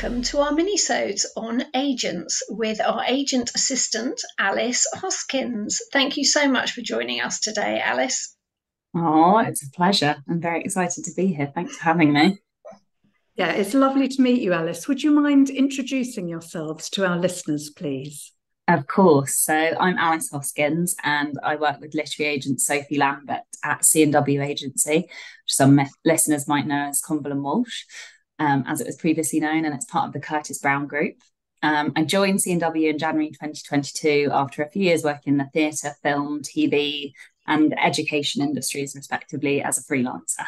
welcome to our minisodes on agents with our agent assistant, Alice Hoskins. Thank you so much for joining us today, Alice. Oh, it's a pleasure. I'm very excited to be here. Thanks for having me. Yeah, it's lovely to meet you, Alice. Would you mind introducing yourselves to our listeners, please? Of course. So I'm Alice Hoskins and I work with literary agent Sophie Lambert at C&W Agency, which some listeners might know as Conville and Walsh, as it was previously known, and it's part of the Curtis Brown Group. I joined C&W in January 2022 after a few years working in the theatre, film, TV, and education industries, respectively, as a freelancer.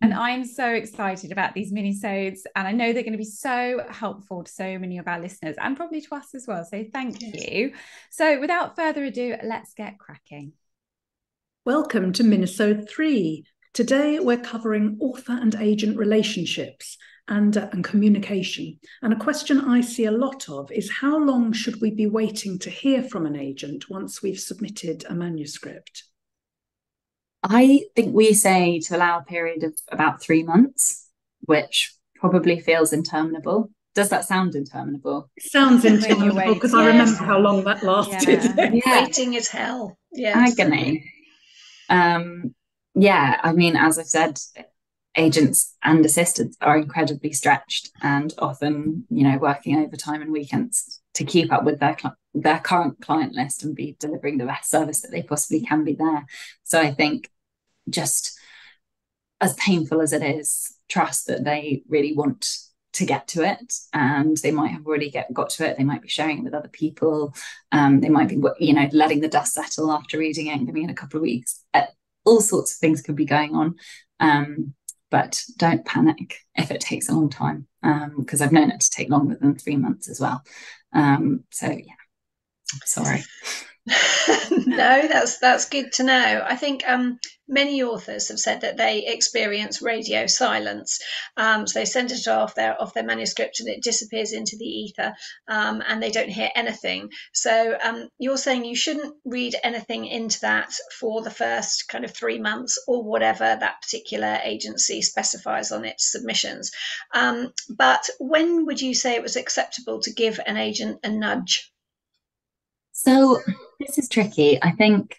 And I'm so excited about these minisodes, and I know they're going to be so helpful to so many of our listeners and probably to us as well. So thank you. So without further ado, let's get cracking. Welcome to Minisode 3. Today we're covering author and agent relationships and communication. And a question I see a lot of is how long should we be waiting to hear from an agent once we've submitted a manuscript? I think we say to allow a period of about 3 months, which probably feels interminable. Does that sound interminable? It sounds interminable because I remember how long that lasted. Waiting is hell. Yes. Agony. I mean, as I've said, agents and assistants are incredibly stretched and often, working overtime and weekends to keep up with their current client list and be delivering the best service that they possibly can be there. So I think just as painful as it is, trust that they really want to get to it, and they might have already got to it. They might be sharing it with other people. They might be, letting the dust settle after reading it and giving it a couple of weeks. All sorts of things could be going on. But don't panic if it takes a long time, because I've known it to take longer than 3 months as well. Sorry. No, that's good to know. I think many authors have said that they experience radio silence. So they send it off their manuscript and it disappears into the ether, and they don't hear anything. So you're saying you shouldn't read anything into that for the first kind of 3 months or whatever that particular agency specifies on its submissions. But when would you say it was acceptable to give an agent a nudge? So this is tricky. I think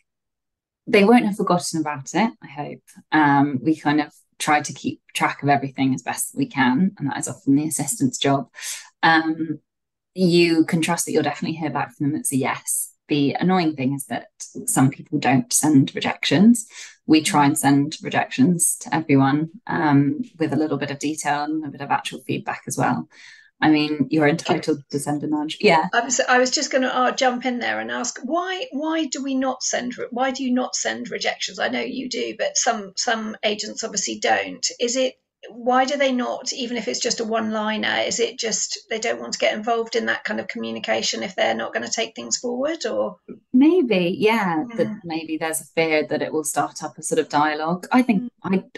they won't have forgotten about it, I hope. We kind of try to keep track of everything as best we can, and that is often the assistant's job. You can trust that you'll definitely hear back from them. It's a yes. The annoying thing is that some people don't send rejections. We try and send rejections to everyone, with a little bit of detail and a bit of actual feedback as well. I mean, you're entitled to send a nudge. Yeah. I was just going to jump in there and ask why do you not send rejections? I know you do, but some agents obviously don't. Why do they not, even if it's just a one-liner? Is it just they don't want to get involved in that kind of communication if they're not going to take things forward? Or maybe, that maybe there's a fear that it will start up a sort of dialogue. I think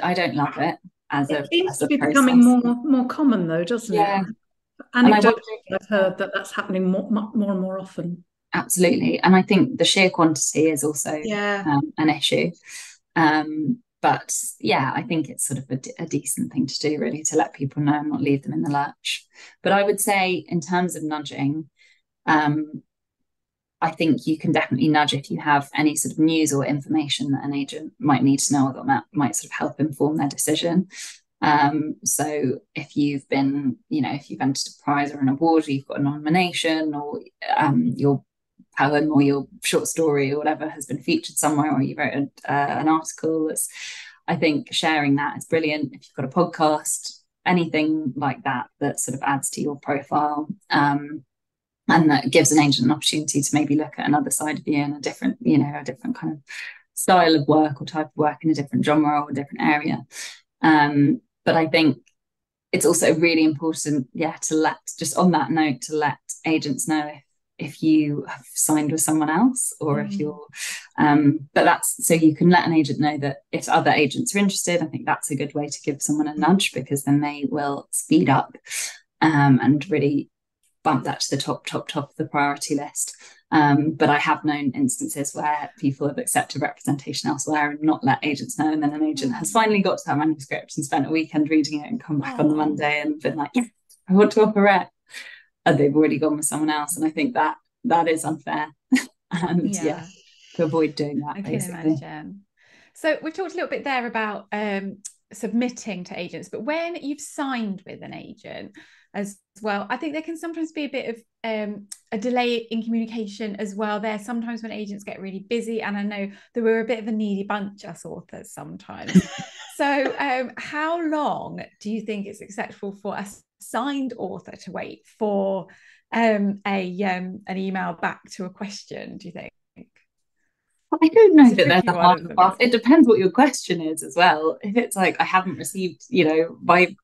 I don't love it it seems to be becoming more common though, doesn't it? Anecdotally, I've heard that that's happening more and more often. Absolutely. And I think the sheer quantity is also an issue. But I think it's sort of a decent thing to do, really, to let people know and not leave them in the lurch. But I would say in terms of nudging, I think you can definitely nudge if you have any sort of news or information that an agent might need to know, or that might sort of help inform their decision. So if you've been, if you've entered a prize or an award, or you've got a nomination, or your poem or your short story or whatever has been featured somewhere, or you wrote an article, I think sharing that is brilliant. If you've got a podcast, anything like that sort of adds to your profile, and that gives an agent an opportunity to maybe look at another side of you in a different kind of style of work or type of work in a different genre or a different area. But I think it's also really important, to let agents know if you have signed with someone else, or if you're, but that's so you can let an agent know that if other agents are interested. I think that's a good way to give someone a nudge, because then they will speed up, and really bump that to the top of the priority list. But I have known instances where people have accepted representation elsewhere and not let agents know, and then an agent has finally got to that manuscript and spent a weekend reading it and come back on the Monday and been like, yeah, I want to offer it, and they've already gone with someone else. And I think that is unfair. And to avoid doing that, I basically. can imagine. So we've talked a little bit there about submitting to agents, but when you've signed with an agent as well, I think there can sometimes be a bit of a delay in communication as well there. Sometimes when agents get really busy, and I know that we're a bit of a needy bunch, us authors sometimes. So how long do you think it's acceptable for a signed author to wait for an email back to a question, do you think? I don't know that there's a hard and fast. It depends what your question is as well. If it's like, I haven't received, my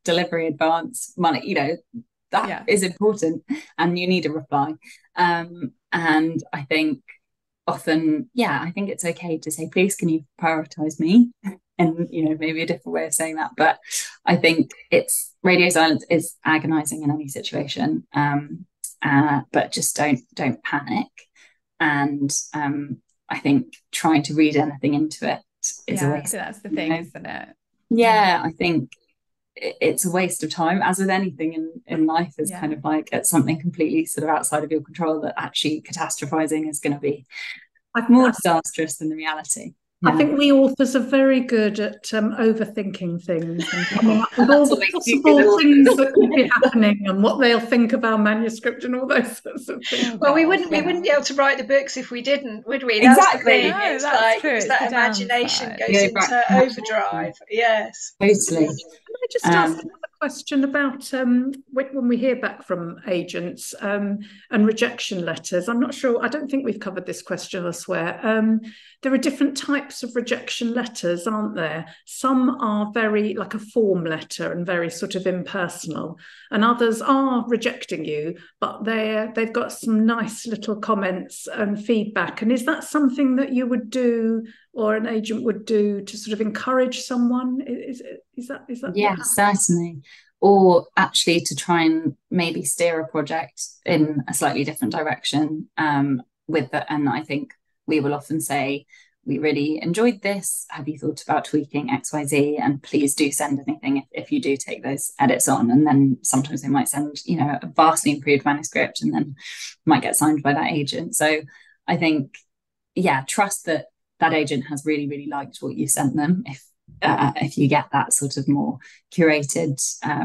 delivery advance money, that is important, and you need a reply. And I think often, I think it's okay to say, please, can you prioritize me? And maybe a different way of saying that. But I think radio silence is agonizing in any situation. But just don't panic. And I think trying to read anything into it is a waste. So that's the thing, isn't it? Yeah, I think it's a waste of time, as with anything in life. Is kind of like, it's something completely sort of outside of your control, that actually catastrophizing is going to be more disastrous than the reality. I think we authors are very good at overthinking things and coming up with all the possible things that could be happening and what they'll think of our manuscript and all those sorts of things. Well, we wouldn't be able to write the books if we didn't, would we? Exactly. That's the thing. It's like that imagination goes into overdrive. Yes. Totally. Can I just ask another question about when we hear back from agents and rejection letters? I'm not sure. I don't think we've covered this question elsewhere. There are different types of rejection letters, aren't there? Some are very like a form letter and very sort of impersonal, and others are rejecting you, but they've got some nice little comments and feedback. And is that something that you would do, or an agent would do, to sort of encourage someone? Is that? Yeah, certainly. Or actually to try and maybe steer a project in a slightly different direction with that. And I think we will often say, we really enjoyed this. Have you thought about tweaking XYZ? And please do send anything if you do take those edits on. And then sometimes they might send, a vastly improved manuscript, and then might get signed by that agent. So I think, trust that agent has really, really liked what you sent them if you get that sort of more curated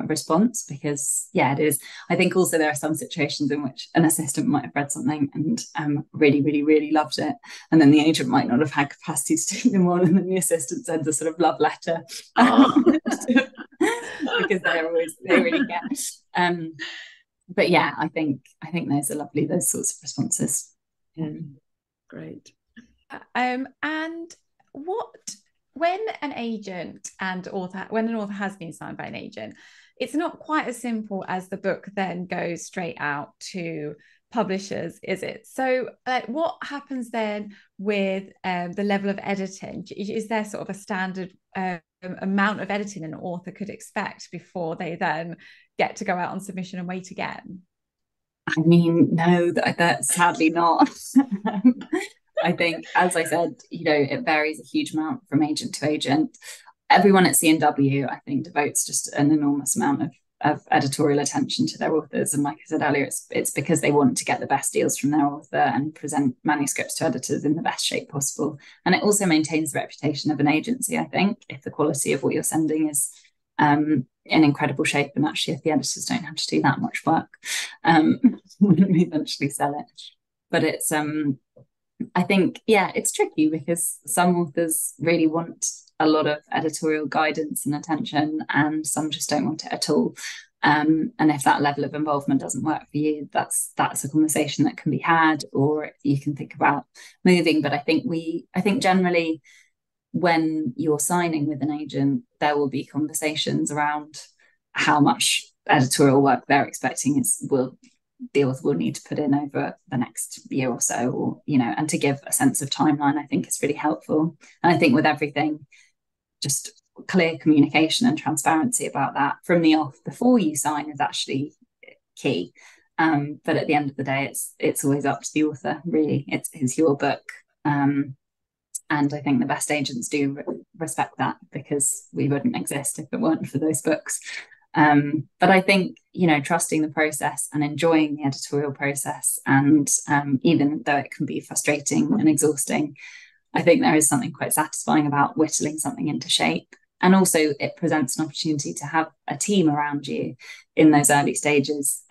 response, because it is. I think also there are some situations in which an assistant might have read something and really, really, really loved it, and then the agent might not have had capacity to take them on, and then the assistant sends a sort of love letter because they really get. But I think those are lovely, those sorts of responses. Great. And when an author has been signed by an agent, it's not quite as simple as the book then goes straight out to publishers, is it? So what happens then with the level of editing? Is there sort of a standard amount of editing an author could expect before they then get to go out on submission and wait again? I mean, no, that's sadly not. I think, as I said, it varies a huge amount from agent to agent. Everyone at C&W, I think, devotes just an enormous amount of editorial attention to their authors. And like I said earlier, it's because they want to get the best deals from their author and present manuscripts to editors in the best shape possible. And it also maintains the reputation of an agency, I think, if the quality of what you're sending is in incredible shape, and actually if the editors don't have to do that much work when we eventually sell it. But it's I think, it's tricky because some authors really want a lot of editorial guidance and attention, and some just don't want it at all. And if that level of involvement doesn't work for you, that's a conversation that can be had, or you can think about moving. But I think generally, when you're signing with an agent, there will be conversations around how much editorial work they're expecting the author will need to put in over the next year or so, or and to give a sense of timeline, I think is really helpful. And I think with everything, just clear communication and transparency about that from the off before you sign is actually key. But at the end of the day, it's always up to the author, really. It's your book. And I think the best agents do respect that, because we wouldn't exist if it weren't for those books. But I think, trusting the process and enjoying the editorial process, and even though it can be frustrating and exhausting, I think there is something quite satisfying about whittling something into shape. And also it presents an opportunity to have a team around you in those early stages.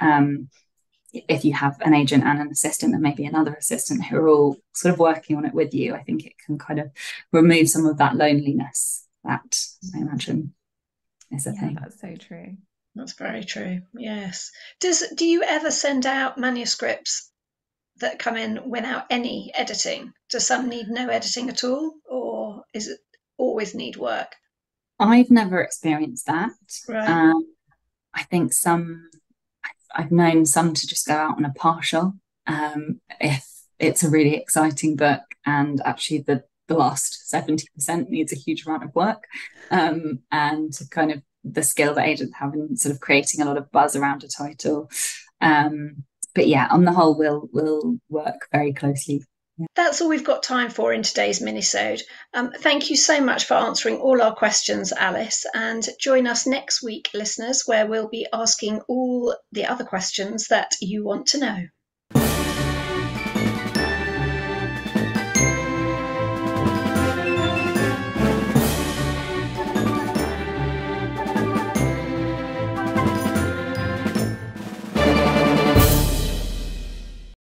If you have an agent and an assistant and maybe another assistant who are all sort of working on it with you, I think it can kind of remove some of that loneliness that I imagine is a thing. That's so true. That's very true. Yes. Do you ever send out manuscripts that come in without any editing? Do some need no editing at all, or is it always need work? I've never experienced that. Right. I think I've known some to just go out on a partial if it's a really exciting book and actually the last 70% needs a huge amount of work, and kind of the skill that agents have in sort of creating a lot of buzz around a title. But yeah, on the whole, we'll work very closely. That's all we've got time for in today's minisode. Thank you so much for answering all our questions, Alice, and join us next week, listeners, where we'll be asking all the other questions that you want to know.